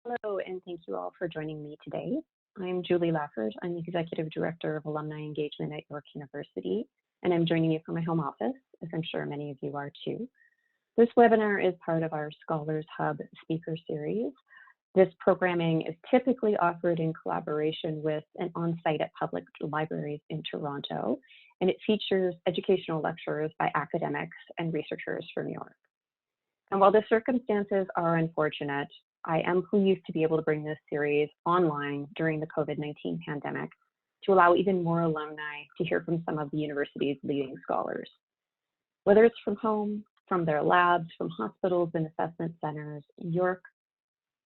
Hello, and thank you all for joining me today. I'm Julie Lafford. I'm the Executive Director of Alumni Engagement at York University, and I'm joining you from my home office, as I'm sure many of you are too. This webinar is part of our Scholars Hub speaker series. This programming is typically offered in collaboration with and on-site at public libraries in Toronto, and it features educational lectures by academics and researchers from York. And while the circumstances are unfortunate, I am pleased to be able to bring this series online during the COVID-19 pandemic to allow even more alumni to hear from some of the university's leading scholars. Whether it's from home, from their labs, from hospitals and assessment centers, York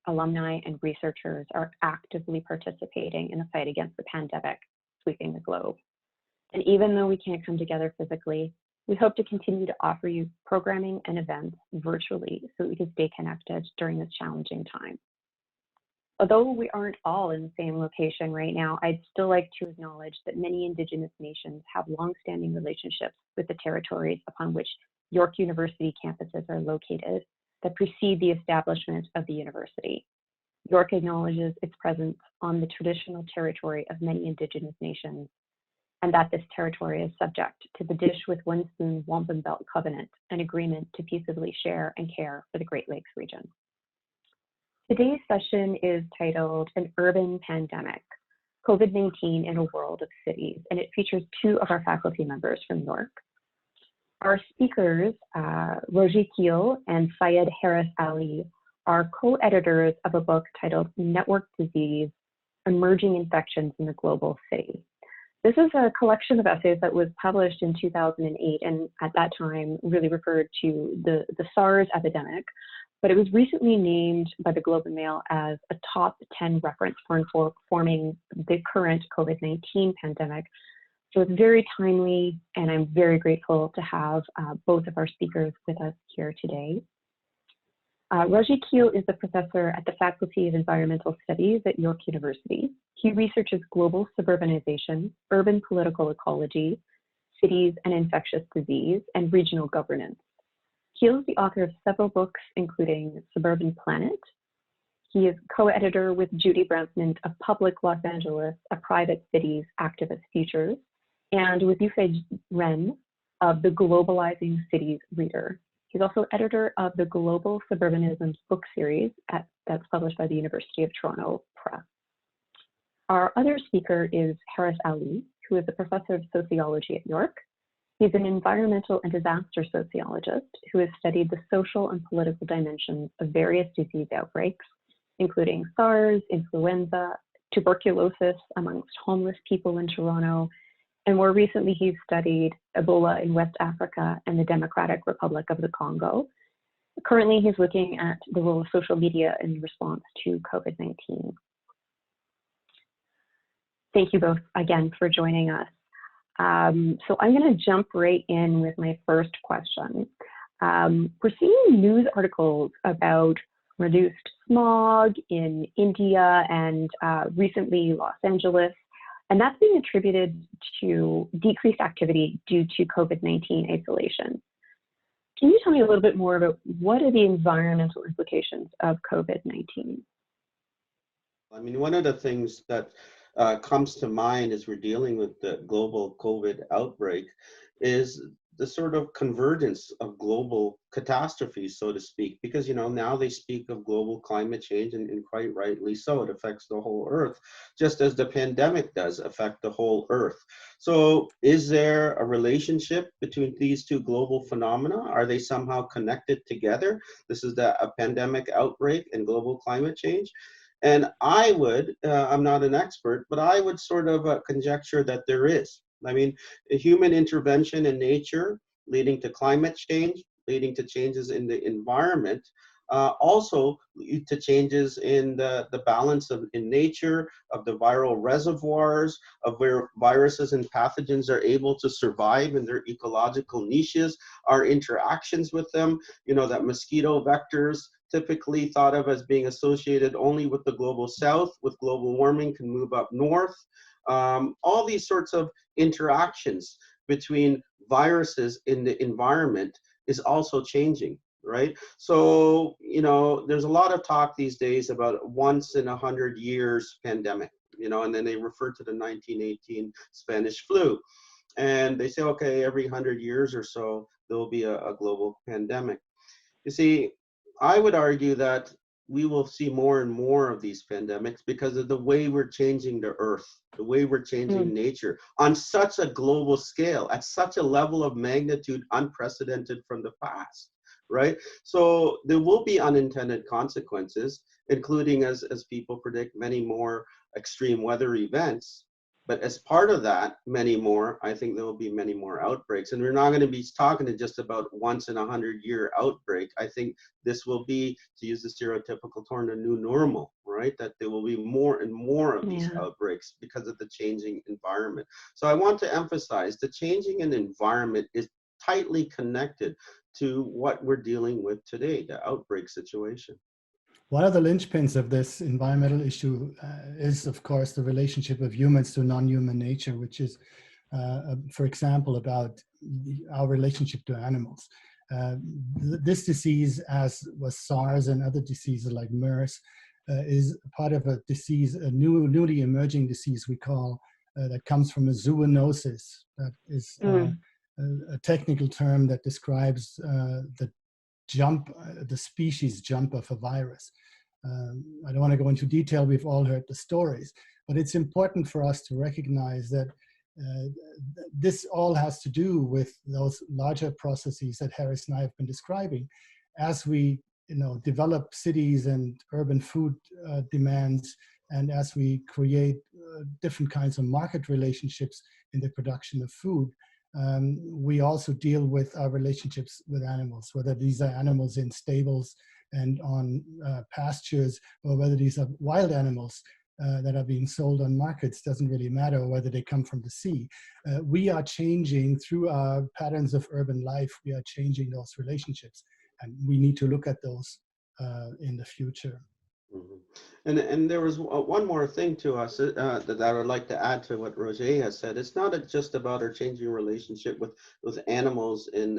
alumni and researchers are actively participating in the fight against the pandemic sweeping the globe. And even though we can't come together physically, we hope to continue to offer you programming and events virtually so that we can stay connected during this challenging time. Although we aren't all in the same location right now, I'd still like to acknowledge that many Indigenous nations have longstanding relationships with the territories upon which York University campuses are located that precede the establishment of the university. York acknowledges its presence on the traditional territory of many Indigenous nations, and that this territory is subject to the Dish with One Spoon Wampum Belt Covenant, an agreement to peaceably share and care for the Great Lakes region. Today's session is titled An Urban Pandemic, COVID-19 in a World of Cities, and it features two of our faculty members from York. Our speakers, Roger Keil and Seyed Ali, are co-editors of a book titled Network Disease, Emerging Infections in the Global City. This is a collection of essays that was published in 2008 and at that time really referred to the SARS epidemic, but it was recently named by the Globe and Mail as a top 10 reference for informing the current COVID-19 pandemic. So it's very timely, and I'm very grateful to have both of our speakers with us here today. Roger Keil is a professor at the Faculty of Environmental Studies at York University. He researches global suburbanization, urban political ecology, cities and infectious disease, and regional governance. Keil is the author of several books, including Suburban Planet. He is co-editor with Judy Bransman of Public Los Angeles, A Private Cities Activist Futures, and with Yufei Ren of the Globalizing Cities Reader. He's also editor of the Global Suburbanism book series that's published by the University of Toronto Press. Our other speaker is Harris Ali, who is a professor of sociology at York. He's an environmental and disaster sociologist who has studied the social and political dimensions of various disease outbreaks, including SARS, influenza, tuberculosis amongst homeless people in Toronto, and more recently, he's studied Ebola in West Africa and the Democratic Republic of the Congo. Currently, he's looking at the role of social media in response to COVID-19. Thank you both again for joining us. So I'm going to jump right in with my first question. We're seeing news articles about reduced smog in India and recently Los Angeles. And that's being attributed to decreased activity due to COVID-19 isolation. Can you tell me a little bit more about what are the environmental implications of COVID-19? I mean, one of the things that comes to mind as we're dealing with the global COVID outbreak is the sort of convergence of global catastrophes, so to speak, because, you know, now they speak of global climate change, and quite rightly so. It affects the whole Earth, just as the pandemic does affect the whole Earth. So is there a relationship between these two global phenomena? Are they somehow connected together? This is a pandemic outbreak and global climate change. And I would, I'm not an expert, but I would sort of conjecture that there is. I mean, human intervention in nature leading to climate change, leading to changes in the environment, also lead to changes in the balance in nature, of the viral reservoirs, of where viruses and pathogens are able to survive in their ecological niches, our interactions with them, you know, that mosquito vectors typically thought of as being associated only with the global south, with global warming, can move up north. All these sorts of interactions between viruses in the environment is also changing. right? So, there's a lot of talk these days about once in 100 years pandemic, and then they refer to the 1918 Spanish flu. And they say, okay, every 100 years or so, there will be a global pandemic. You see, I would argue that we will see more and more of these pandemics because of the way we're changing the earth, the way we're changing nature on such a global scale, at such a level of magnitude unprecedented from the past, right? So there will be unintended consequences, including, as people predict, many more extreme weather events. But as part of that, I think there will be many more outbreaks. And we're not going to be talking just about once in 100-year outbreak. I think this will be, to use the stereotypical term, a new normal, right? That there will be more and more of these outbreaks because of the changing environment. So I want to emphasize the changing in environment is tightly connected to what we're dealing with today, the outbreak situation. One of the linchpins of this environmental issue is, of course, the relationship of humans to non-human nature, which is, for example, about our relationship to animals. This disease, as was SARS and other diseases like MERS, is part of a disease, a newly emerging disease we call, that comes from a zoonosis. That is a technical term that describes the species jump of a virus. I don't want to go into detail, we've all heard the stories, but it's important for us to recognize that this all has to do with those larger processes that Harris and I have been describing. As we develop cities and urban food demands, and as we create different kinds of market relationships in the production of food, we also deal with our relationships with animals, whether these are animals in stables and on pastures, or whether these are wild animals that are being sold on markets. Doesn't really matter, or whether they come from the sea. We are changing through our patterns of urban life. We are changing those relationships, and we need to look at those in the future. Mm-hmm. And there was one more thing to us that I would like to add to what Roger has said. It's not just about our changing relationship with animals and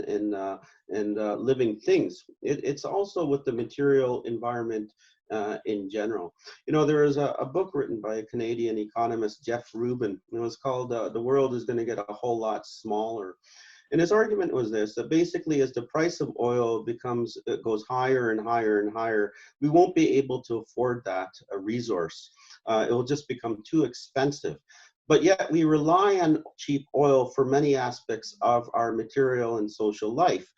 living things. It's also with the material environment in general. There is a book written by a Canadian economist, Jeff Rubin. It was called "The World is Going to Get a Whole Lot Smaller." And his argument was this, that basically as the price of oil goes higher and higher and higher, we won't be able to afford that resource. It will just become too expensive. But yet we rely on cheap oil for many aspects of our material and social life.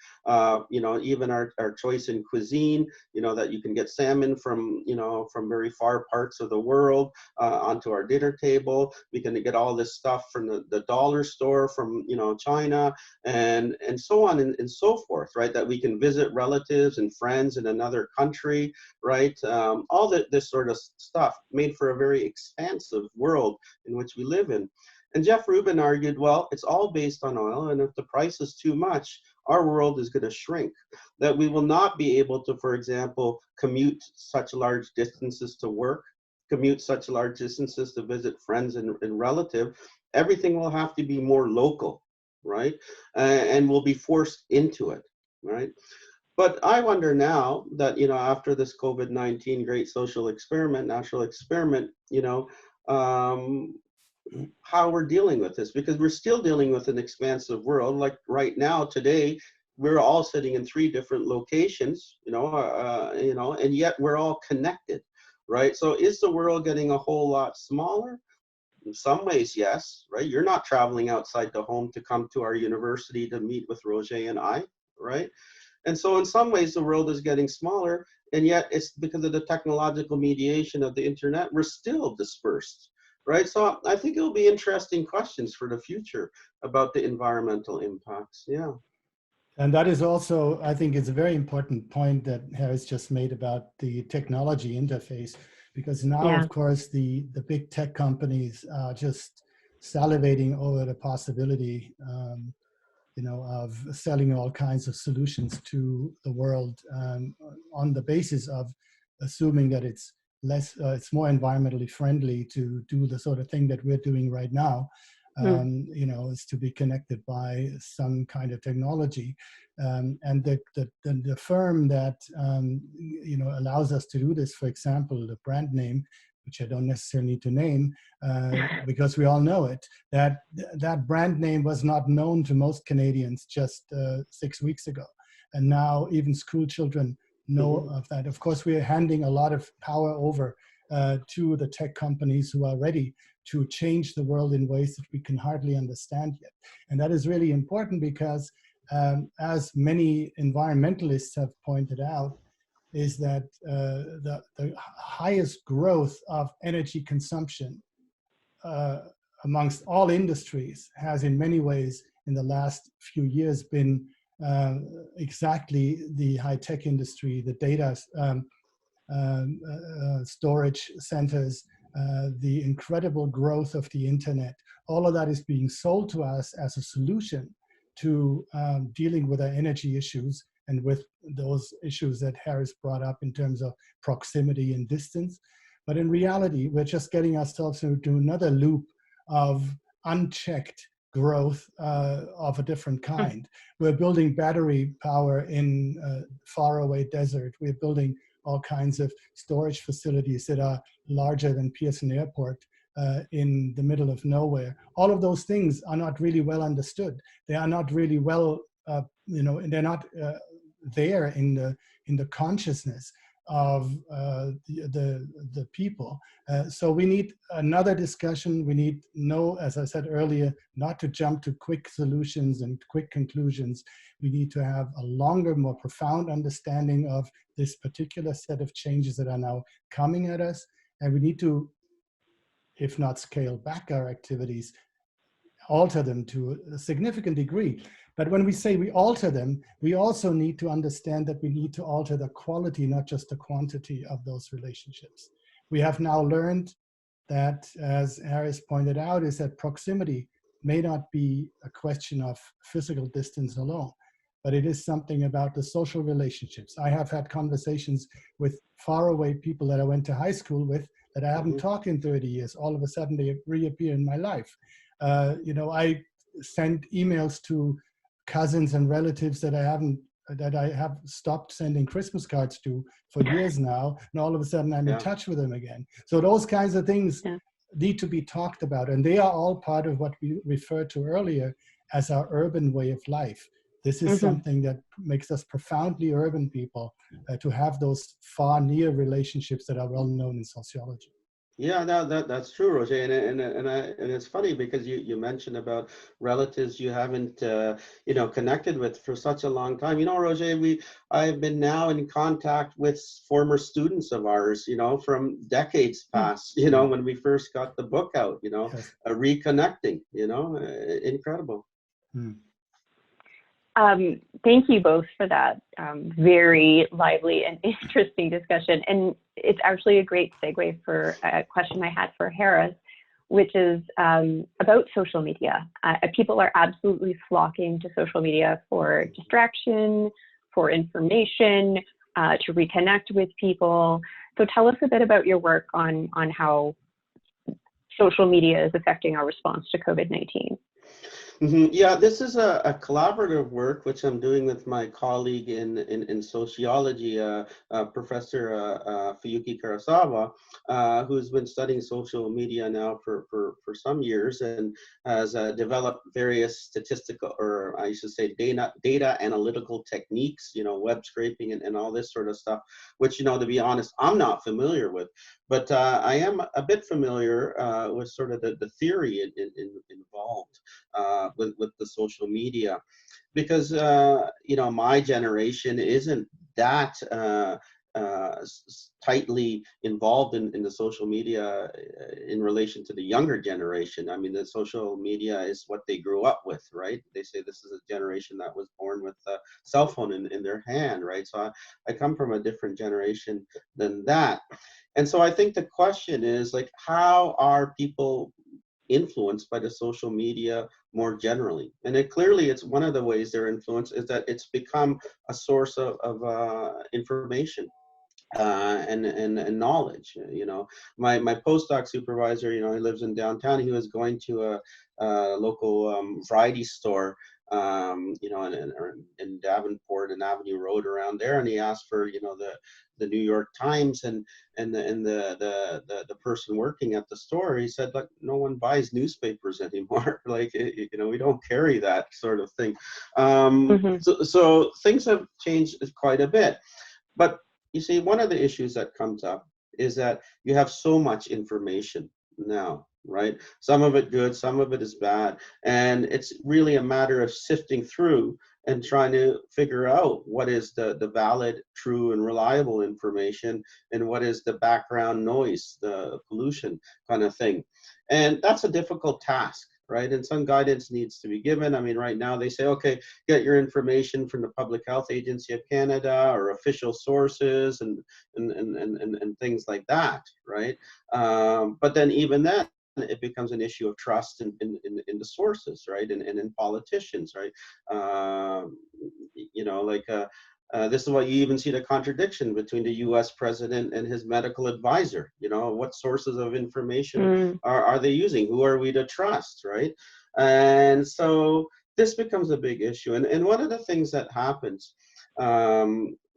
Even our choice in cuisine, that you can get salmon from very far parts of the world onto our dinner table. We can get all this stuff from the dollar store from, China and so on and so forth, right? That we can visit relatives and friends in another country, right? All this sort of stuff made for a very expansive world in which we live in. And Jeff Rubin argued, well, it's all based on oil, and if the price is too much, our world is going to shrink, that we will not be able to, for example, commute such large distances to work, commute such large distances to visit friends and relatives. Everything will have to be more local, right? And we'll be forced into it, right? But I wonder now that, after this COVID-19 great social experiment, national experiment, how we're dealing with this, because we're still dealing with an expansive world. Like right now, today, we're all sitting in 3 different locations, and yet we're all connected, right? So is the world getting a whole lot smaller? In some ways, yes, right? You're not traveling outside the home to come to our university to meet with Roger and I, right? And so in some ways, the world is getting smaller, and yet it's because of the technological mediation of the internet, we're still dispersed, right? So I think it'll be interesting questions for the future about the environmental impacts, yeah. And that is also, I think it's a very important point that Harris just made about the technology interface, because now, of course, the big tech companies are just salivating over the possibility of selling all kinds of solutions to the world on the basis of assuming that it's more environmentally friendly to do the sort of thing that we're doing right now. is to be connected by some kind of technology. And the firm that allows us to do this, for example, the brand name, which I don't necessarily need to name because we all know it, that brand name was not known to most Canadians just 6 weeks ago. And now even school children know of that. Of course, we are handing a lot of power over to the tech companies who are ready to change the world in ways that we can hardly understand yet. And that is really important because as many environmentalists have pointed out, is that the highest growth of energy consumption amongst all industries has in many ways in the last few years been exactly the high-tech industry, the data storage centers, the incredible growth of the internet. All of that is being sold to us as a solution to dealing with our energy issues and with those issues that Harris brought up in terms of proximity and distance. But in reality, we're just getting ourselves into another loop of unchecked growth of a different kind. We're building battery power in faraway desert. We're building all kinds of storage facilities that are larger than Pearson Airport in the middle of nowhere. All of those things are not really well understood. They are not really well, they're not there in the consciousness of the people. So we need another discussion. We need as I said earlier, not to jump to quick solutions and quick conclusions. We need to have a longer, more profound understanding of this particular set of changes that are now coming at us. And we need to, if not scale back our activities, alter them to a significant degree. But when we say we alter them, we also need to understand that we need to alter the quality, not just the quantity of those relationships. We have now learned that, as Harris pointed out, is that proximity may not be a question of physical distance alone, but it is something about the social relationships. I have had conversations with faraway people that I went to high school with that I haven't talked in 30 years. All of a sudden they reappear in my life. I sent emails to cousins and relatives that I have stopped sending Christmas cards to for years now, and all of a sudden I'm in touch with them again. So those kinds of things need to be talked about, and they are all part of what we referred to earlier as our urban way of life. This is something that makes us profoundly urban people, to have those far near relationships that are well known in sociology. Yeah, no, that's true, Roger, and it's funny because you mentioned about relatives you haven't connected with for such a long time. Roger, I've been now in contact with former students of ours, from decades past. When we first got the book out, Reconnecting. Incredible. Thank you both for that very lively and interesting discussion. And it's actually a great segue for a question I had for Harris, which is about social media. People are absolutely flocking to social media for distraction, for information, to reconnect with people. So tell us a bit about your work on how social media is affecting our response to COVID-19. Yeah, this is a collaborative work which I'm doing with my colleague in sociology, Professor Fuyuki Karasawa, who's been studying social media now for some years and has developed various statistical, or I should say data analytical techniques, web scraping and all this sort of stuff, which, to be honest, I'm not familiar with. But I am a bit familiar with sort of the theory involved with the social media, because my generation isn't that tightly involved in the social media in relation to the younger generation. I mean, the social media is what they grew up with, right? They say this is a generation that was born with a cell phone in their hand, right? So I come from a different generation than that. And so I think the question is, like, how are people influenced by the social media more generally? And it's one of the ways they're influenced is that it's become a source of information. and knowledge. You know, my postdoc supervisor, you know, he lives in downtown. He was going to a local variety store, you know, in Davenport and Avenue Road around there, and he asked for, you know, the New York Times, and the person working at the store, he said, like, no one buys newspapers anymore. Like, you know, we don't carry that sort of thing. So things have changed quite a bit. But you see, one of the issues that comes up is that you have so much information now, right? Some of it good, some of it is bad. And it's really a matter of sifting through and trying to figure out what is the valid, true, and reliable information, and what is the background noise, the pollution kind of thing. And that's a difficult task, right? And some guidance needs to be given. I mean, right now they say, okay, get your information from the Public Health Agency of Canada or official sources and things like that, right? But then even then, it becomes an issue of trust in the sources, right? And in politicians, right? You know, like this is why you even see the contradiction between the U.S. president and his medical advisor. You know, what sources of information are they using? Who are we to trust, right? And so this becomes a big issue. And one of the things that happens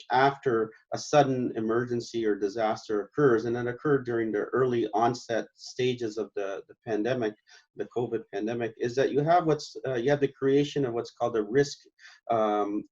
after a sudden emergency or disaster occurs, and it occurred during the early onset stages of the pandemic, the COVID pandemic, is that you have you have the creation of what's called a risk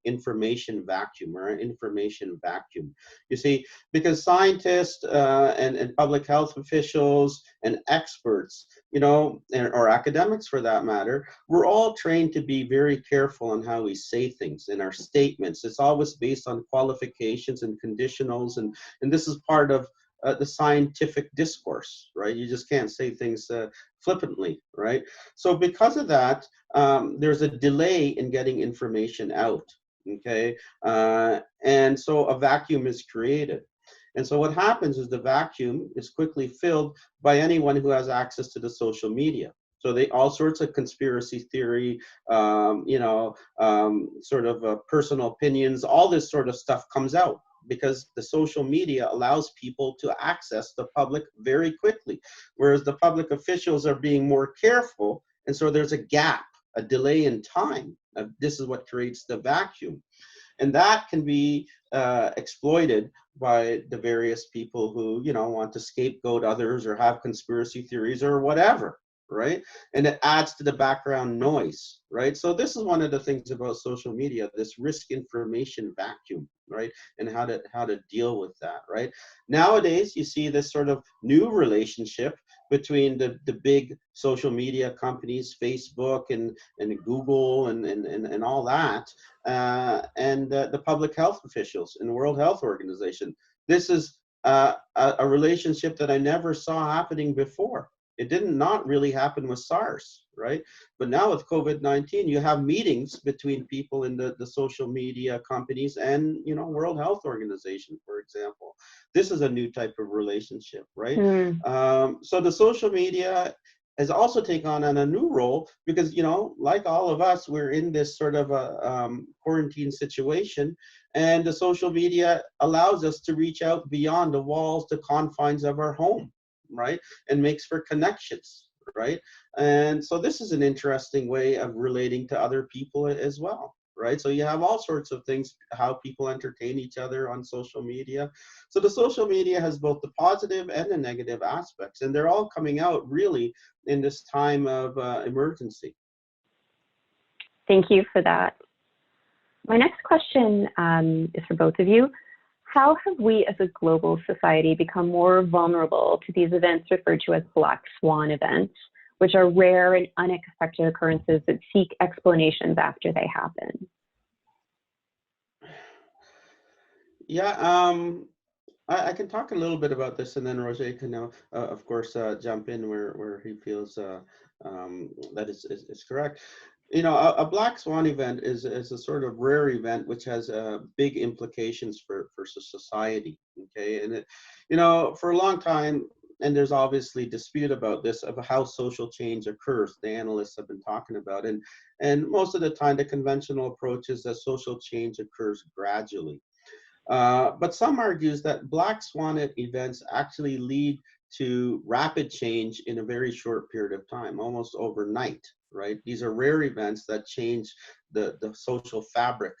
information vacuum, or an information vacuum. You see, because scientists and public health officials and experts, you know, or academics for that matter, we're all trained to be very careful on how we say things in our statements. It's always based on qualifications and conditionals, and this is part of the scientific discourse, right? You just can't say things flippantly, right? So because of that, there's a delay in getting information out, okay? And so a vacuum is created. And so what happens is the vacuum is quickly filled by anyone who has access to the social media. So all sorts of conspiracy theory, you know, sort of personal opinions, all this sort of stuff comes out, because the social media allows people to access the public very quickly, whereas the public officials are being more careful. And so there's a gap, a delay in time. This is what creates the vacuum. And that can be exploited by the various people who, you know, want to scapegoat others or have conspiracy theories or whatever, right? And it adds to the background noise, right? So this is one of the things about social media, this risk information vacuum, right? And how to deal with that, right? Nowadays, you see this sort of new relationship between the big social media companies, Facebook and Google and all that, and the public health officials and the World Health Organization. This is a relationship that I never saw happening before. It did not really happen with SARS, right? But now with COVID-19, you have meetings between people in the social media companies and, you know, World Health Organization, for example. This is a new type of relationship, right? So the social media has also taken on a new role because, you know, like all of us, we're in this sort of a quarantine situation, and the social media allows us to reach out beyond the walls, the confines of our home, right? And makes for connections, right? And so this is an interesting way of relating to other people as well, right? So you have all sorts of things, how people entertain each other on social media. So the social media has both the positive and the negative aspects, and they're all coming out really in this time of emergency. Thank you for that. My next question is for both of you. How have we as a global society become more vulnerable to these events referred to as Black Swan events, which are rare and unexpected occurrences that seek explanations after they happen? Yeah, I can talk a little bit about this, and then Roger can now, of course, jump in where he feels that is correct. You know, a Black Swan event is a sort of rare event which has big implications for society. Okay, and it, you know, for a long time, and there's obviously dispute about this of how social change occurs. The analysts have been talking about, and most of the time, the conventional approach is that social change occurs gradually. But some argues that black swan events actually lead to rapid change in a very short period of time, almost overnight, right? These are rare events that change the social fabric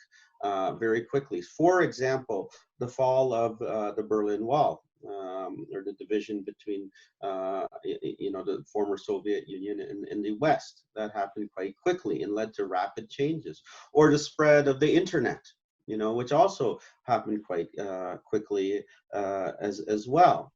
very quickly. For example, the fall of the Berlin Wall, or the division between, the former Soviet Union and the West. That happened quite quickly and led to rapid changes. Or the spread of the internet, which also happened quite quickly as well.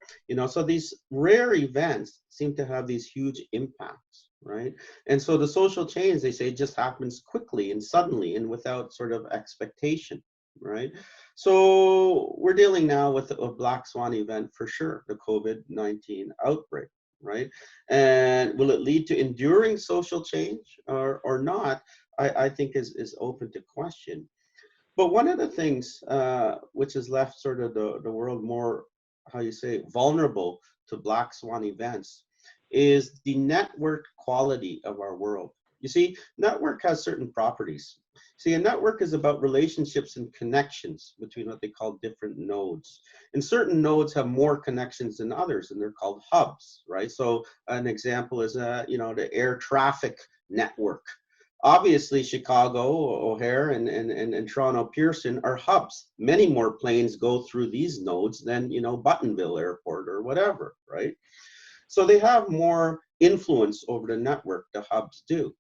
So these rare events seem to have these huge impacts, right? And so the social change, they say, just happens quickly and suddenly and without sort of expectation, right? So we're dealing now with a black swan event for sure, the COVID-19 outbreak, right? And will it lead to enduring social change or not? I think is open to question. But one of the things which has left sort of the world more, how you say, vulnerable to black swan events is the network quality of our world. You see, network has certain properties. See, a network is about relationships and connections between what they call different nodes. And certain nodes have more connections than others, and they're called hubs, right? So an example is, the air traffic network. Obviously, Chicago, O'Hare, and Toronto Pearson are hubs. Many more planes go through these nodes than, Buttonville Airport or whatever, right? So they have more influence over the network, the hubs do.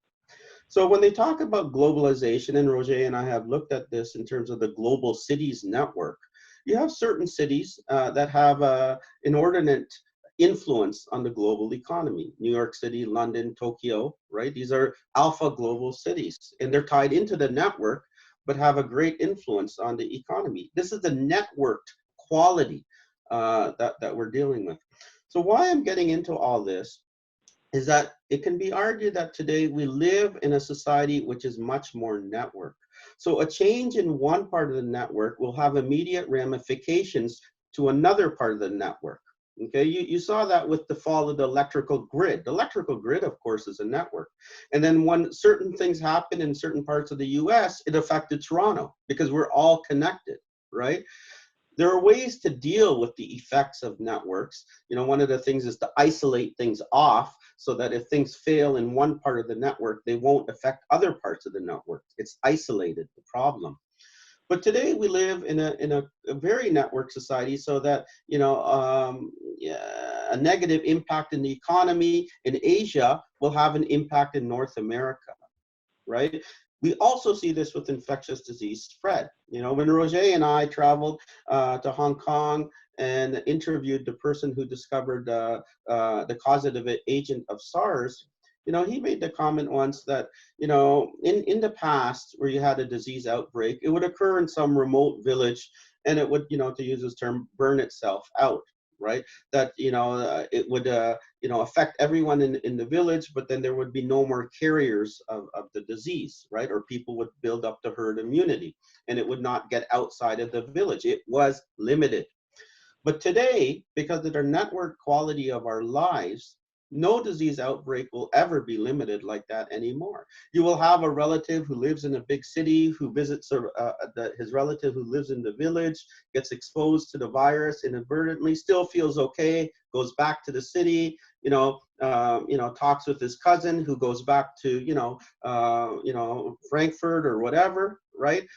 So when they talk about globalization, and Roger and I have looked at this in terms of the global cities network, you have certain cities that have an inordinate influence on the global economy. New York City, London, Tokyo, right? These are alpha global cities, and they're tied into the network, but have a great influence on the economy. This is the networked quality that we're dealing with. So why I'm getting into all this is that it can be argued that today we live in a society which is much more networked. So a change in one part of the network will have immediate ramifications to another part of the network. Okay, you saw that with the fall of the electrical grid. The electrical grid, of course, is a network. And then when certain things happen in certain parts of the US, it affected Toronto because we're all connected, right? There are ways to deal with the effects of networks. One of the things is to isolate things off so that if things fail in one part of the network, they won't affect other parts of the network. It's isolated, the problem. But today we live in a very networked society, so that a negative impact in the economy in Asia will have an impact in North America, right? We also see this with infectious disease spread. When Roger and I traveled to Hong Kong and interviewed the person who discovered the causative agent of SARS, he made the comment once that, in the past where you had a disease outbreak, it would occur in some remote village and it would, to use his term, burn itself out, right? That, it would, affect everyone in the village, but then there would be no more carriers of the disease, right? Or people would build up the herd immunity and it would not get outside of the village. It was limited. But today, because of the network quality of our lives, no disease outbreak will ever be limited like that anymore. You will have a relative who lives in a big city who visits his relative who lives in the village, gets exposed to the virus inadvertently, still feels okay, goes back to the city, talks with his cousin who goes back to, Frankfurt or whatever, right?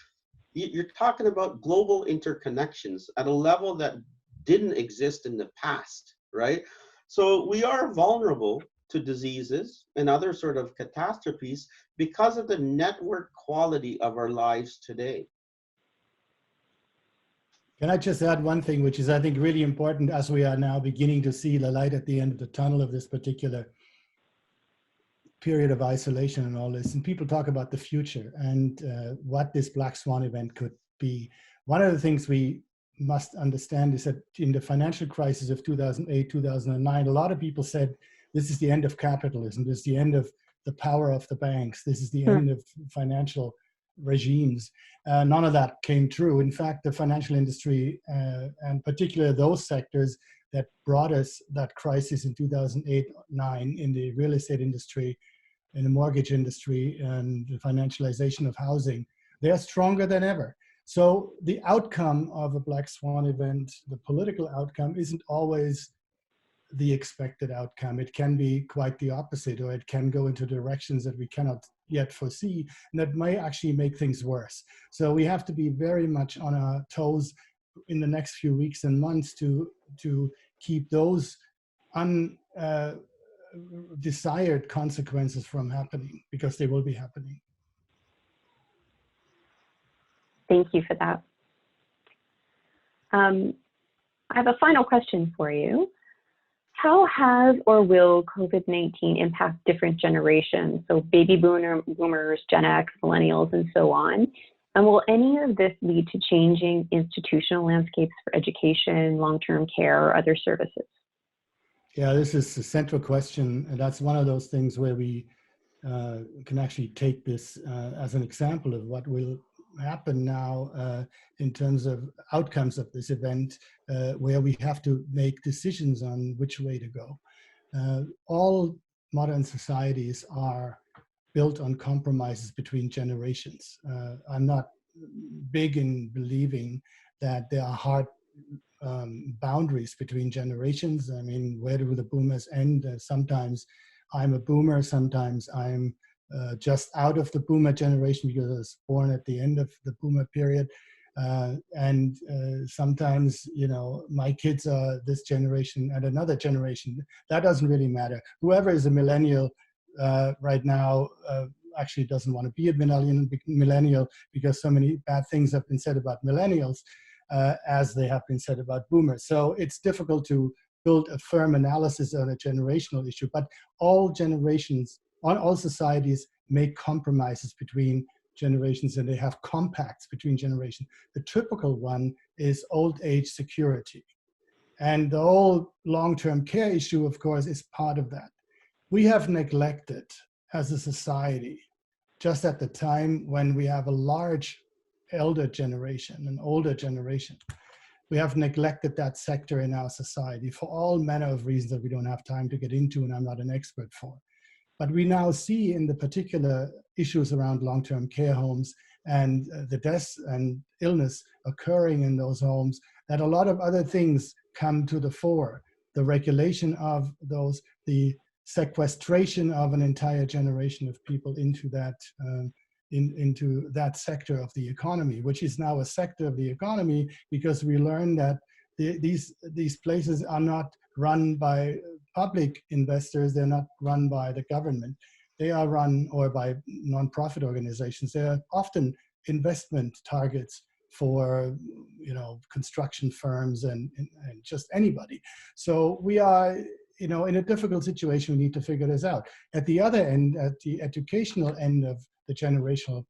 You're talking about global interconnections at a level that didn't exist in the past, right? So we are vulnerable to diseases and other sort of catastrophes because of the network quality of our lives today. Can I just add one thing, which is, I think, really important as we are now beginning to see the light at the end of the tunnel of this particular period of isolation and all this, and people talk about the future and what this black swan event could be. One of the things we must understand is that in the financial crisis of 2008, 2009, a lot of people said, this is the end of capitalism, this is the end of the power of the banks, this is the end of financial regimes. None of that came true. In fact, the financial industry, and particularly those sectors that brought us that crisis in 2008-9 in the real estate industry, in the mortgage industry, and the financialization of housing, they are stronger than ever. So the outcome of a Black Swan event, the political outcome, isn't always the expected outcome. It can be quite the opposite, or it can go into directions that we cannot yet foresee, and that may actually make things worse. So we have to be very much on our toes in the next few weeks and months to keep those undesired consequences from happening, because they will be happening. Thank you for that. I have a final question for you. How has or will COVID-19 impact different generations? So baby boomers, Gen X, millennials, and so on. And will any of this lead to changing institutional landscapes for education, long-term care, or other services? Yeah, this is a central question. And that's one of those things where we can actually take this as an example of what will happen now in terms of outcomes of this event, where we have to make decisions on which way to go. All modern societies are built on compromises between generations. I'm not big in believing that there are hard boundaries between generations. I mean, where do the boomers end? Sometimes I'm a boomer, sometimes I'm just out of the boomer generation because I was born at the end of the boomer period. And sometimes, you know, my kids are this generation and another generation. That doesn't really matter. Whoever is a millennial right now actually doesn't want to be a millennial because so many bad things have been said about millennials as they have been said about boomers. So it's difficult to build a firm analysis on a generational issue, but all generations, all societies make compromises between generations, and they have compacts between generations. The typical one is old age security. And the whole long-term care issue, of course, is part of that. We have neglected as a society, just at the time when we have a large elder generation, an older generation, we have neglected that sector in our society for all manner of reasons that we don't have time to get into and I'm not an expert for. But we now see in the particular issues around long-term care homes and the deaths and illness occurring in those homes that a lot of other things come to the fore. The regulation of those, the sequestration of an entire generation of people into that into that sector of the economy, which is now a sector of the economy because we learned that these places are not run by public investors, they're not run by the government. They are run or by nonprofit organizations. They're often investment targets for, you know, construction firms and just anybody. So we are, you know, in a difficult situation. We need to figure this out. At the other end, at the educational end of the generational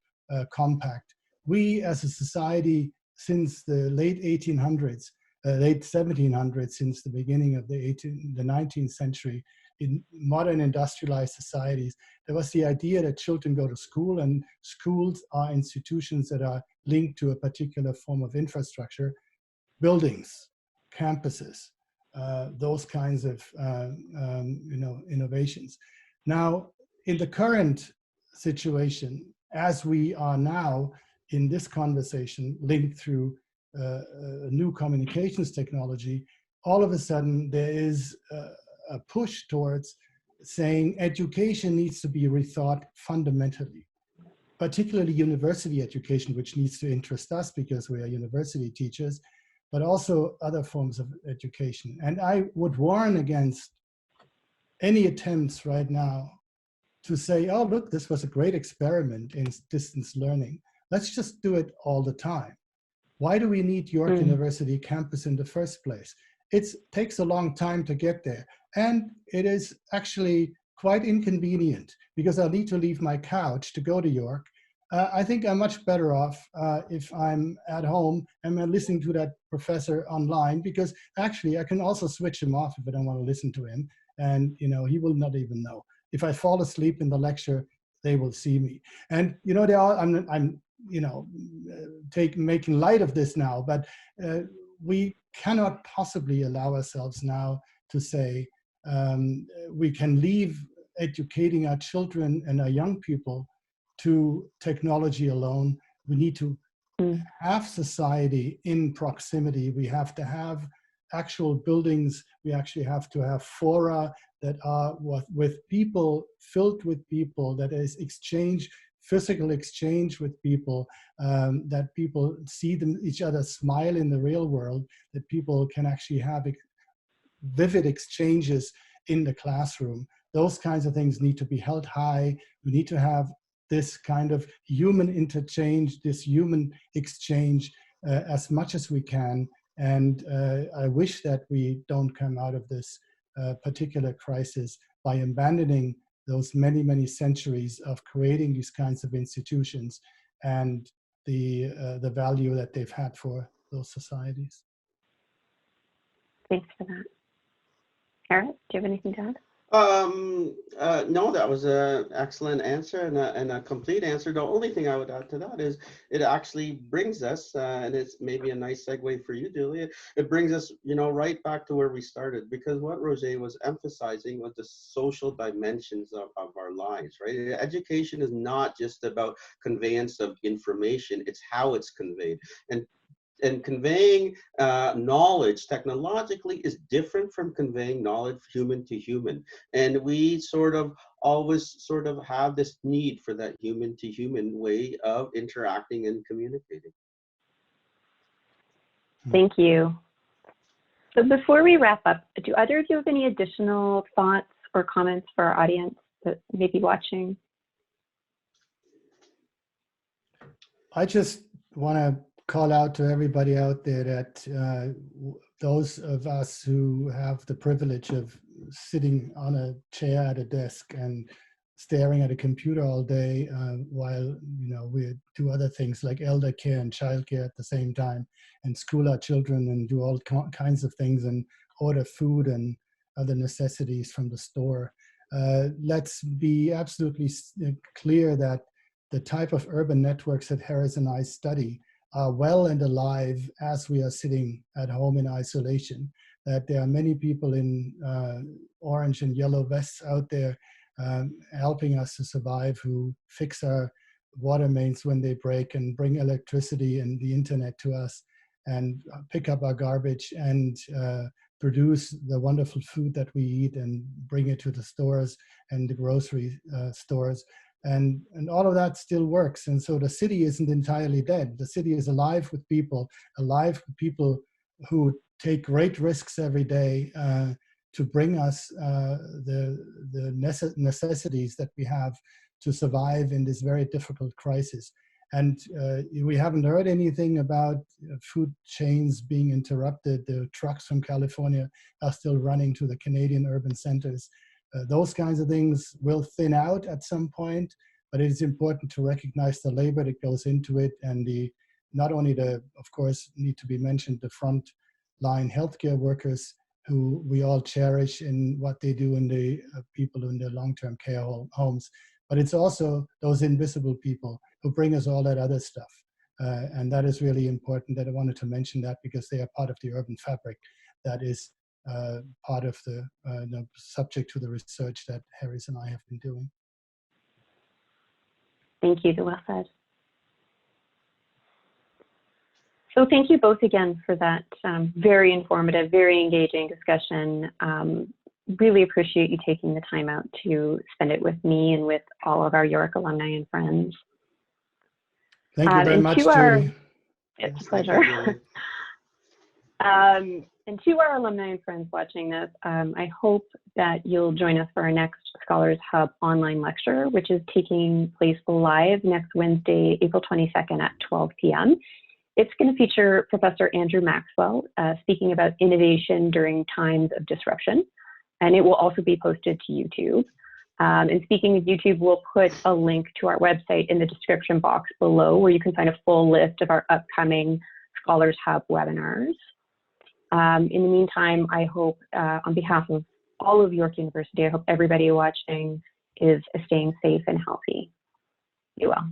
compact, we as a society since the late 1800s, late 1700s, since the beginning of the 19th century, in modern industrialized societies, there was the idea that children go to school, and schools are institutions that are linked to a particular form of infrastructure, buildings, campuses, those kinds of you know, innovations. Now, in the current situation, as we are now in this conversation linked through new communications technology, all of a sudden there is a push towards saying education needs to be rethought fundamentally, particularly university education, which needs to interest us because we are university teachers, but also other forms of education. And I would warn against any attempts right now to say, oh, look, this was a great experiment in distance learning. Let's just do it all the time. Why do we need York University campus in the first place? It takes a long time to get there. And it is actually quite inconvenient because I need to leave my couch to go to York. I think I'm much better off if I'm at home and I'm listening to that professor online, because actually I can also switch him off if I don't want to listen to him. And, you know, he will not even know. If I fall asleep in the lecture, they will see me. And, you know, I'm you know, making light of this now, but we cannot possibly allow ourselves now to say we can leave educating our children and our young people to technology alone. We need to have society in proximity. We have to have actual buildings. We actually have to have fora that are with people, filled with people, that is exchange, physical exchange with people, that people see each other smile in the real world, that people can actually have vivid exchanges in the classroom. Those kinds of things need to be held high. We need to have this kind of human interchange, this human exchange as much as we can. And I wish that we don't come out of this particular crisis by abandoning those many, many centuries of creating these kinds of institutions and the value that they've had for those societies. Thanks for that. Eric, do you have anything to add? No, that was an excellent answer and a complete answer. The only thing I would add to that is it actually brings us, and it's maybe a nice segue for you, Julia. It brings us, right back to where we started, because what Roger was emphasizing was the social dimensions of our lives, right? Education is not just about conveyance of information, it's how it's conveyed. And conveying knowledge technologically is different from conveying knowledge human to human. And we always have this need for that human to human way of interacting and communicating. Thank you. So before we wrap up, do either of you have any additional thoughts or comments for our audience that may be watching? I just want to call out to everybody out there that those of us who have the privilege of sitting on a chair at a desk and staring at a computer all day while we do other things like elder care and childcare at the same time, and school our children and do all kinds of things and order food and other necessities from the store. Let's be absolutely clear that the type of urban networks that Harris and I study are well and alive as we are sitting at home in isolation, that there are many people in orange and yellow vests out there helping us to survive, who fix our water mains when they break and bring electricity and the internet to us and pick up our garbage and produce the wonderful food that we eat and bring it to the stores and the grocery stores. And all of that still works. And so the city isn't entirely dead. The city is alive with people who take great risks every day to bring us the necessities that we have to survive in this very difficult crisis. And we haven't heard anything about food chains being interrupted. The trucks from California are still running to the Canadian urban centers. Those kinds of things will thin out at some point, but it is important to recognize the labor that goes into it, and not only of course, need to be mentioned, the front-line healthcare workers who we all cherish in what they do in the people in the long-term care homes, but it's also those invisible people who bring us all that other stuff. And that is really important, that I wanted to mention that, because they are part of the urban fabric that is part of the subject to the research that Harris and I have been doing. Thank you, well said. So thank you both again for that very informative, very engaging discussion. Really appreciate you taking the time out to spend it with me and with all of our York alumni and friends. Thank you very much, Julie. It's a pleasure. And to our alumni and friends watching this, I hope that you'll join us for our next Scholars Hub online lecture, which is taking place live next Wednesday, April 22nd at 12 p.m. It's going to feature Professor Andrew Maxwell speaking about innovation during times of disruption, and it will also be posted to YouTube. And speaking of YouTube, we'll put a link to our website in the description box below, where you can find a full list of our upcoming Scholars Hub webinars. In the meantime, I hope on behalf of all of York University, I hope everybody watching is staying safe and healthy. Be well.